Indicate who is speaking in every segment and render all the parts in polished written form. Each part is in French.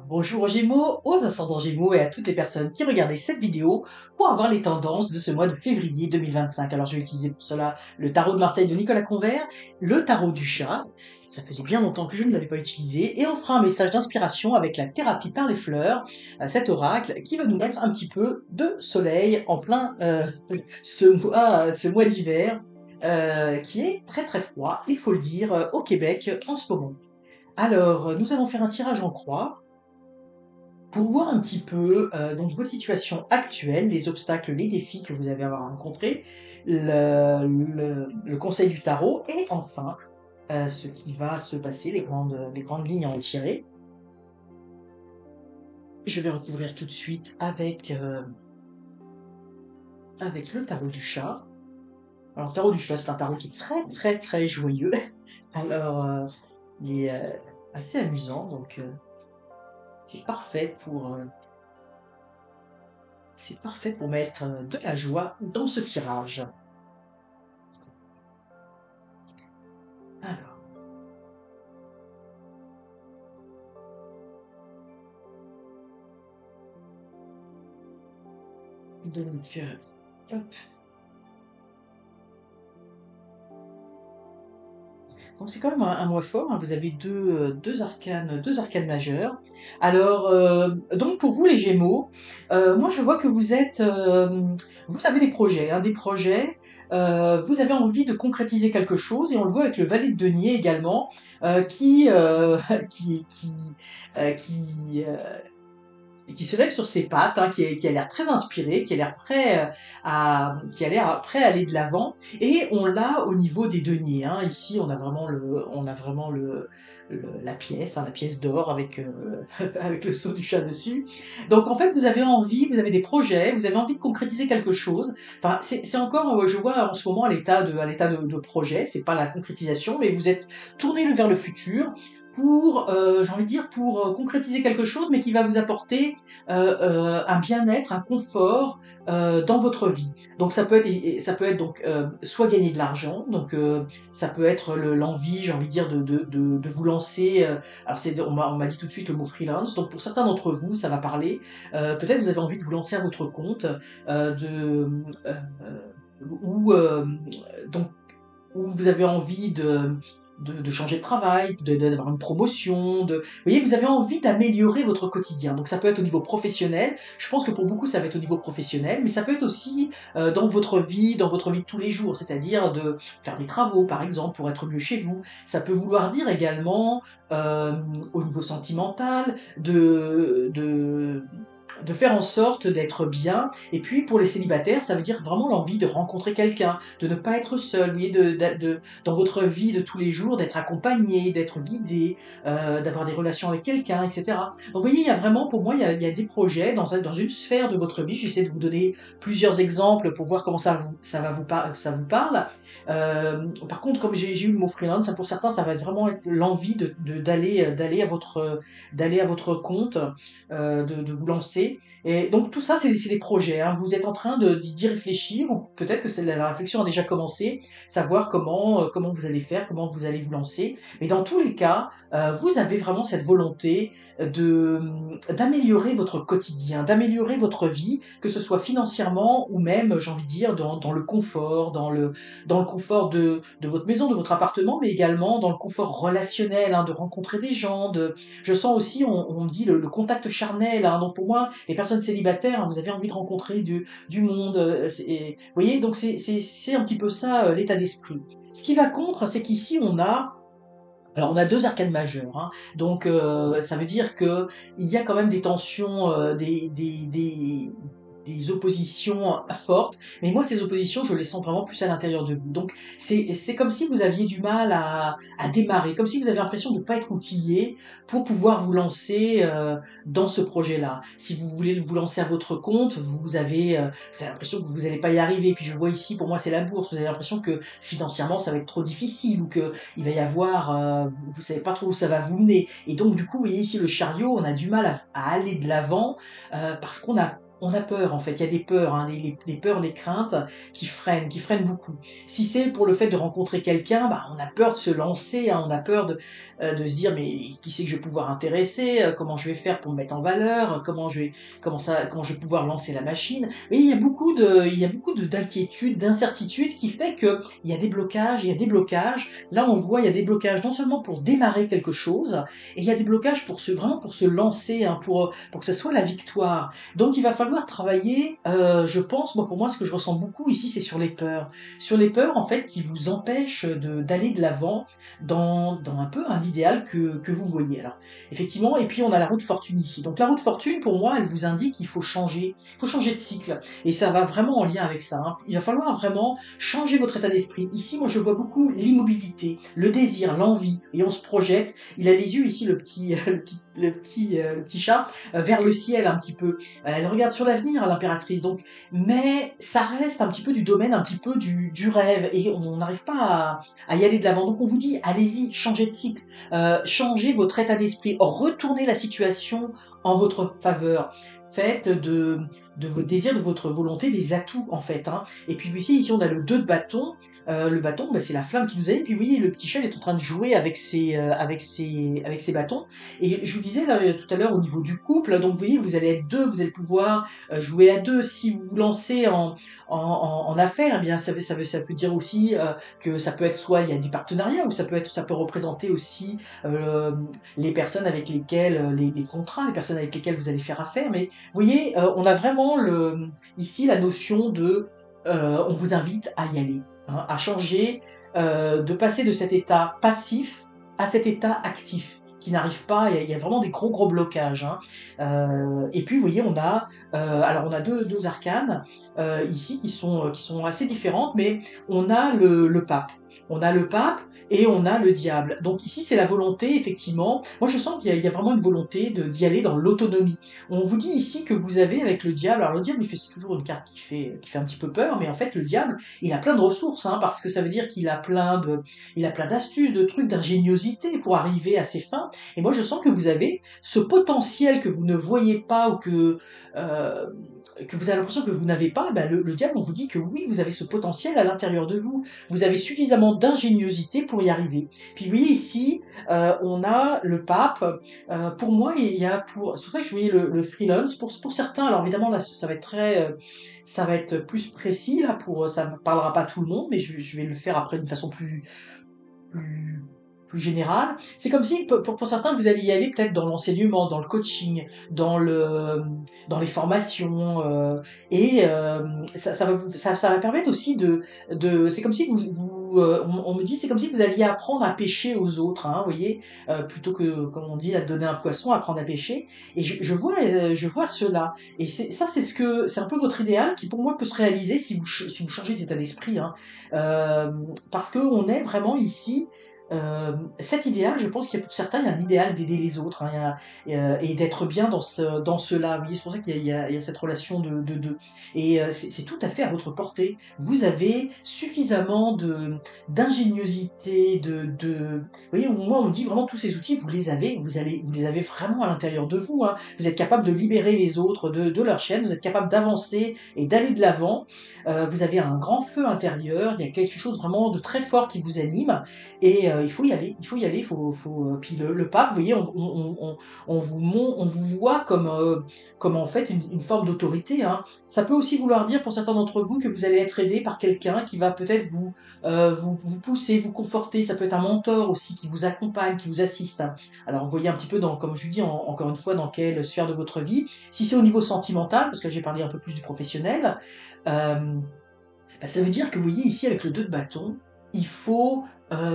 Speaker 1: Bonjour aux Gémeaux, aux ascendants Gémeaux et à toutes les personnes qui regardaient cette vidéo pour avoir les tendances de ce mois de février 2025. Alors je vais utiliser pour cela le tarot de Marseille de Nicolas Convert, le tarot du chat, ça faisait bien longtemps que je ne l'avais pas utilisé, et on fera un message d'inspiration avec la thérapie par les fleurs, cet oracle qui va nous mettre un petit peu de soleil en plein ce mois d'hiver, qui est très très froid, il faut le dire, au Québec en ce moment. Alors, nous allons faire un tirage en croix pour voir un petit peu donc votre situation actuelle, les obstacles, les défis que vous avez à rencontrer, le conseil du tarot et enfin ce qui va se passer, les grandes lignes à en tirer. Je vais recouvrir tout de suite avec le tarot du chat. Alors, le tarot du chat, c'est un tarot qui est très très très joyeux. Alors, il est assez amusant, donc c'est parfait c'est parfait pour mettre de la joie dans ce tirage. Alors, donc, hop. Donc c'est quand même un mois fort, hein. Vous avez deux arcanes majeures. Alors, donc pour vous les Gémeaux, moi je vois que vous avez des projets, hein, vous avez envie de concrétiser quelque chose, et on le voit avec le valet de denier également, qui, qui, qui, et qui se lève sur ses pattes, hein, qui a l'air très inspiré, qui a l'air prêt à aller de l'avant. Et on l'a au niveau des deniers, hein. Ici, on a vraiment la pièce, hein, la pièce d'or avec avec le sceau du chat dessus. Donc en fait, vous avez des projets, vous avez envie de concrétiser quelque chose. Enfin, c'est encore, je vois en ce moment à l'état de projet. C'est pas la concrétisation, mais vous êtes tourné vers le futur pour, j'ai envie de dire, pour concrétiser quelque chose, mais qui va vous apporter un bien-être, un confort dans votre vie. Donc ça peut être donc soit gagner de l'argent, donc ça peut être l'envie, j'ai envie de dire, de vous lancer. Alors on m'a dit tout de suite le mot freelance. Donc pour certains d'entre vous, ça va parler. Peut-être vous avez envie de vous lancer à votre compte, euh, ou donc où vous avez envie de changer de travail, d'avoir une promotion, vous voyez, vous avez envie d'améliorer votre quotidien. Donc ça peut être au niveau professionnel. Je pense que pour beaucoup ça va être au niveau professionnel, mais ça peut être aussi dans votre vie de tous les jours, c'est-à-dire de faire des travaux, par exemple, pour être mieux chez vous. Ça peut vouloir dire également euh, au niveau sentimental de faire en sorte d'être bien. Et puis pour les célibataires, ça veut dire vraiment l'envie de rencontrer quelqu'un, de ne pas être seul, vous voyez, dans votre vie de tous les jours, d'être accompagné, d'être guidé, d'avoir des relations avec quelqu'un, etc. Donc vous voyez, il y a vraiment, pour moi, il y a des projets dans une sphère de votre vie. J'essaie de vous donner plusieurs exemples pour voir comment ça vous parle. Par contre, comme j'ai eu le mot freelance, hein, pour certains, ça va être vraiment être l'envie d'aller à votre compte, de vous lancer. Et donc tout ça, c'est des projets, hein. Vous êtes en train d'y réfléchir, ou peut-être que la réflexion a déjà commencé, savoir comment vous allez faire, comment vous allez vous lancer. Mais dans tous les cas, vous avez vraiment cette volonté d'améliorer votre quotidien, d'améliorer votre vie, que ce soit financièrement ou même, j'ai envie de dire, dans le confort, dans le confort de votre maison, de votre appartement, mais également dans le confort relationnel, hein, de rencontrer des gens, je sens aussi, on me dit le contact charnel, hein. Donc pour moi, les personnes célibataires, hein, vous avez envie de rencontrer du monde. Vous voyez, donc c'est un petit peu ça l'état d'esprit. Ce qui va contre, c'est qu'ici alors on a deux arcanes majeures, hein. Donc ça veut dire que il y a quand même des tensions, des oppositions fortes. Mais moi, ces oppositions, je les sens vraiment plus à l'intérieur de vous. Donc c'est comme si vous aviez du mal à démarrer, comme si vous avez l'impression de ne pas être outillé pour pouvoir vous lancer dans ce projet-là. Si vous voulez vous lancer à votre compte, vous avez l'impression que vous n'allez pas y arriver. Puis je vois ici, pour moi, c'est la bourse. Vous avez l'impression que financièrement, ça va être trop difficile, ou que il va y avoir, vous savez pas trop où ça va vous mener. Et donc du coup, vous voyez ici le chariot, on a du mal à aller de l'avant parce qu'on a on a peur en fait, il y a des peurs, hein, les peurs, les craintes qui freinent beaucoup. Si c'est pour le fait de rencontrer quelqu'un, bah, on a peur de se lancer, hein, on a peur de se dire: «Mais qui c'est que je vais pouvoir intéresser? Comment je vais faire pour me mettre en valeur? Comment je vais pouvoir lancer la machine?» Mais il y a beaucoup de d'inquiétudes, d'incertitudes qui fait qu'il y a des blocages, il y a des blocages. Là, on voit, il y a des blocages non seulement pour démarrer quelque chose, et il y a des blocages pour vraiment pour se lancer, hein, pour que ce soit la victoire. Donc il va falloir travailler, je pense, moi pour moi ce que je ressens beaucoup ici, c'est sur les peurs. Sur les peurs en fait qui vous empêchent d'aller de l'avant dans un peu un idéal que vous voyez. Alors effectivement, et puis on a la roue de fortune ici. Donc la roue de fortune pour moi elle vous indique qu'il faut changer de cycle. Et ça va vraiment en lien avec ça, hein. Il va falloir vraiment changer votre état d'esprit. Ici moi je vois beaucoup l'immobilité, le désir, l'envie, et on se projette. Il a les yeux ici le petit chat vers le ciel un petit peu. Elle regarde sur l'avenir, l'impératrice, donc, mais ça reste un petit peu du domaine, un petit peu du rêve, et on n'arrive pas à y aller de l'avant. Donc on vous dit, allez-y, changez de cycle, changez votre état d'esprit, retournez la situation en votre faveur. Faites de votre désir, de votre volonté des atouts en fait, hein. Et puis ici on a le 2 de bâton. Le bâton, bah, c'est la flamme qui nous anime. Puis vous voyez, le petit chat il est en train de jouer avec ses bâtons. Et je vous disais là tout à l'heure au niveau du couple, donc vous voyez, vous allez être deux, vous allez pouvoir jouer à deux. Si vous vous lancez en affaires, eh bien ça peut dire aussi que ça peut être soit il y a du partenariat, ou ça peut représenter aussi les personnes avec lesquelles les contrats, les personnes avec lesquelles vous allez faire affaire. Mais vous voyez, on a vraiment ici la notion de on vous invite à y aller, hein, à changer, de passer de cet état passif à cet état actif qui n'arrive pas. Il y a vraiment des gros blocages, hein. Et puis vous voyez, alors on a deux arcanes ici qui sont assez différentes, mais on a le pape. On a le pape et on a le diable. Donc ici, c'est la volonté, effectivement. Moi, je sens qu'il y a vraiment une volonté d'y aller dans l'autonomie. On vous dit ici que vous avez avec le diable, alors le diable, c'est toujours une carte qui fait un petit peu peur, mais en fait, le diable, il a plein de ressources, hein, parce que ça veut dire il a plein d'astuces, de trucs, d'ingéniosité pour arriver à ses fins. Et moi, je sens que vous avez ce potentiel que vous ne voyez pas, ou euh, que vous avez l'impression que vous n'avez pas. Ben le diable, on vous dit que oui, vous avez ce potentiel à l'intérieur de vous. Vous avez suffisamment d'ingéniosité pour y arriver. Puis vous voyez ici, on a le pape. Pour moi, c'est pour ça que je voyais le freelance. Pour certains, alors évidemment là, ça va être ça va être plus précis là. Ça ne parlera pas à tout le monde, mais je vais le faire après d'une façon plus, plus général. C'est comme si, pour certains, vous alliez y aller peut-être dans l'enseignement, dans le coaching, dans les formations, et ça va permettre aussi c'est comme si on me dit, c'est comme si vous alliez apprendre à pêcher aux autres, hein, vous voyez, plutôt que, comme on dit, à donner un poisson, apprendre à pêcher. Et je vois cela. Et c'est un peu votre idéal qui, pour moi, peut se réaliser si vous changez d'état d'esprit, hein. Parce qu'on est vraiment ici, cet idéal, je pense qu'il y a pour certains, il y a un idéal d'aider les autres, hein, et d'être bien dans cela. Vous voyez, c'est pour ça il y a cette relation de deux. Et c'est tout à fait à votre portée. Vous avez suffisamment d'ingéniosité, vous voyez, moi on me dit vraiment tous ces outils, vous les avez vraiment à l'intérieur de vous, hein. Vous êtes capable de libérer les autres de leur chaîne, vous êtes capable d'avancer et d'aller de l'avant. Vous avez un grand feu intérieur, il y a quelque chose vraiment de très fort qui vous anime, et il faut y aller, puis le pape, vous voyez, on vous voit comme en fait une forme d'autorité, hein. Ça peut aussi vouloir dire pour certains d'entre vous que vous allez être aidé par quelqu'un qui va peut-être vous pousser, vous conforter. Ça peut être un mentor aussi qui vous accompagne, qui vous assiste, hein. Alors vous voyez un petit peu comme je vous dis encore une fois, dans quelle sphère de votre vie. Si c'est au niveau sentimental, parce que j'ai parlé un peu plus du professionnel, euh, bah, ça veut dire que vous voyez ici avec le 2 de bâton, il faut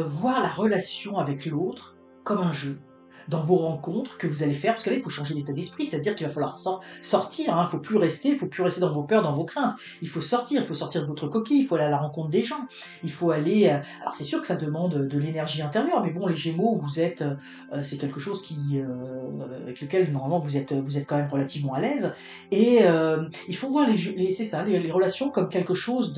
Speaker 1: voir la relation avec l'autre comme un jeu. Dans vos rencontres que vous allez faire, parce que là il faut changer d'état d'esprit, c'est-à-dire qu'il va falloir sortir, hein, il faut plus rester dans vos peurs, dans vos craintes. Il faut sortir de votre coquille, il faut aller à la rencontre des gens, il faut aller. Alors c'est sûr que ça demande de l'énergie intérieure, mais bon, les Gémeaux, c'est quelque chose avec lequel normalement vous êtes quand même relativement à l'aise, et il faut voir c'est ça, les relations comme quelque chose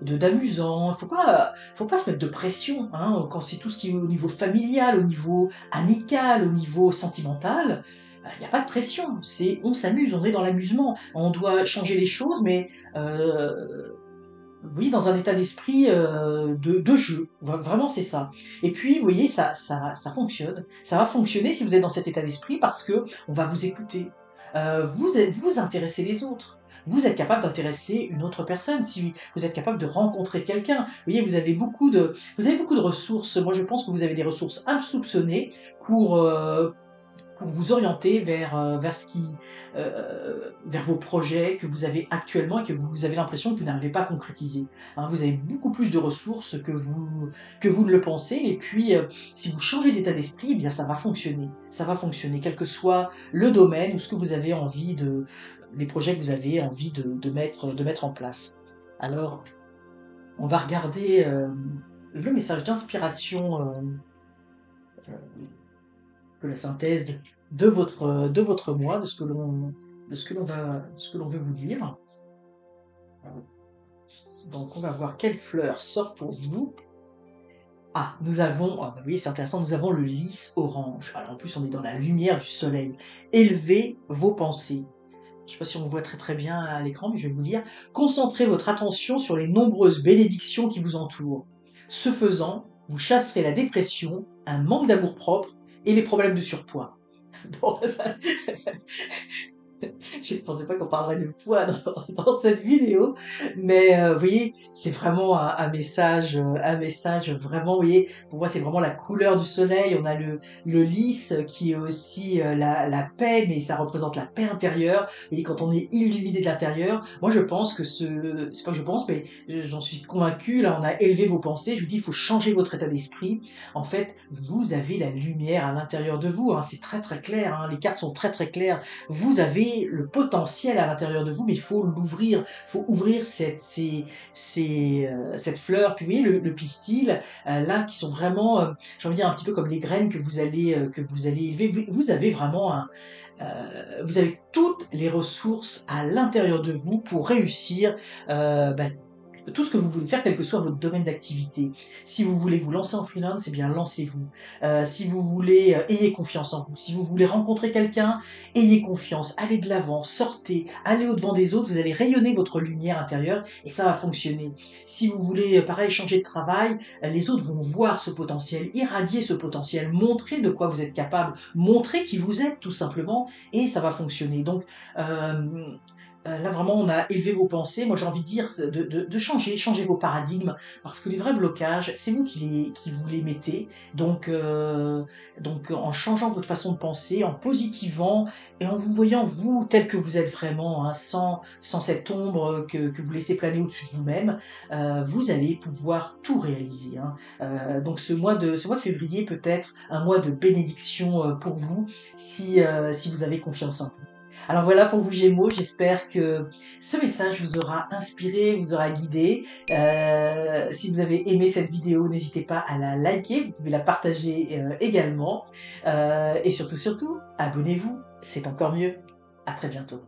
Speaker 1: d'amusant. Faut pas se mettre de pression, hein, quand c'est tout ce qui est au niveau familial, au niveau amical, au niveau sentimental. il y a pas de pression, on s'amuse, on est dans l'amusement. On doit changer les choses, mais oui, dans un état d'esprit, de jeu. Vraiment, c'est ça. Et puis, vous voyez, ça fonctionne. Ça va fonctionner si vous êtes dans cet état d'esprit parce que on va vous écouter. Vous intéressez les autres. Vous êtes capable d'intéresser une autre personne, si vous êtes capable de rencontrer quelqu'un. Vous voyez, vous avez beaucoup de ressources. Moi, je pense que vous avez des ressources insoupçonnées pour, pour vous orienter vers vos projets que vous avez actuellement et que vous avez l'impression que vous n'arrivez pas à concrétiser. Hein, vous avez beaucoup plus de ressources que vous ne le pensez. Et puis, si vous changez d'état d'esprit, eh bien, ça va fonctionner. Ça va fonctionner, quel que soit le domaine ou ce que vous avez envie les projets que vous avez envie de mettre en place. Alors, on va regarder le message d'inspiration, de la synthèse de votre moi, de ce que l'on veut vous dire. Donc, on va voir quelle fleur sort pour vous. Ah, vous voyez, c'est intéressant, nous avons le lys orange. Alors, en plus, on est dans la lumière du soleil. Élevez vos pensées. Je ne sais pas si on voit très très bien à l'écran, mais je vais vous lire. Concentrez votre attention sur les nombreuses bénédictions qui vous entourent. Ce faisant, vous chasserez la dépression, un manque d'amour-propre et les problèmes de surpoids. Bon, ça, je ne pensais pas qu'on parlerait de poids dans cette vidéo, mais vous voyez, c'est vraiment un message vraiment, vous voyez, pour moi c'est vraiment la couleur du soleil. On a le lys qui est aussi la paix, mais ça représente la paix intérieure. Vous voyez, quand on est illuminé de l'intérieur, moi je pense que c'est pas que je pense, mais j'en suis convaincu. Là, on a élevé vos pensées. Je vous dis, il faut changer votre état d'esprit. En fait, vous avez la lumière à l'intérieur de vous. Hein, c'est très très clair. Hein, les cartes sont très très claires. Vous avez le potentiel à l'intérieur de vous, mais il faut l'ouvrir. Il faut ouvrir cette fleur. Puis vous voyez le pistil, là, qui sont vraiment, j'ai envie de dire, un petit peu comme les graines que vous allez élever. Vous avez vraiment vous avez toutes les ressources à l'intérieur de vous pour réussir tout ce que vous voulez faire, quel que soit votre domaine d'activité. Si vous voulez vous lancer en freelance, eh bien lancez-vous. Si vous voulez, ayez confiance en vous. Si vous voulez rencontrer quelqu'un, ayez confiance. Allez de l'avant, sortez, allez au-devant des autres. Vous allez rayonner votre lumière intérieure et ça va fonctionner. Si vous voulez, pareil, changer de travail, les autres vont voir ce potentiel, irradier ce potentiel, montrer de quoi vous êtes capable, montrer qui vous êtes tout simplement et ça va fonctionner. Donc, là vraiment on a élevé vos pensées. Moi j'ai envie de dire de changer vos paradigmes parce que les vrais blocages, c'est vous qui vous les mettez. Donc en changeant votre façon de penser, en positivant et en vous voyant vous tel que vous êtes vraiment, hein, sans cette ombre que vous laissez planer au-dessus de vous-même, vous allez pouvoir tout réaliser. Hein. Donc ce mois de février peut être un mois de bénédiction pour vous si vous avez confiance en vous. Alors voilà pour vous Gémeaux, j'espère que ce message vous aura inspiré, vous aura guidé. Si vous avez aimé cette vidéo, n'hésitez pas à la liker, vous pouvez la partager également. Et surtout, abonnez-vous, c'est encore mieux. À très bientôt.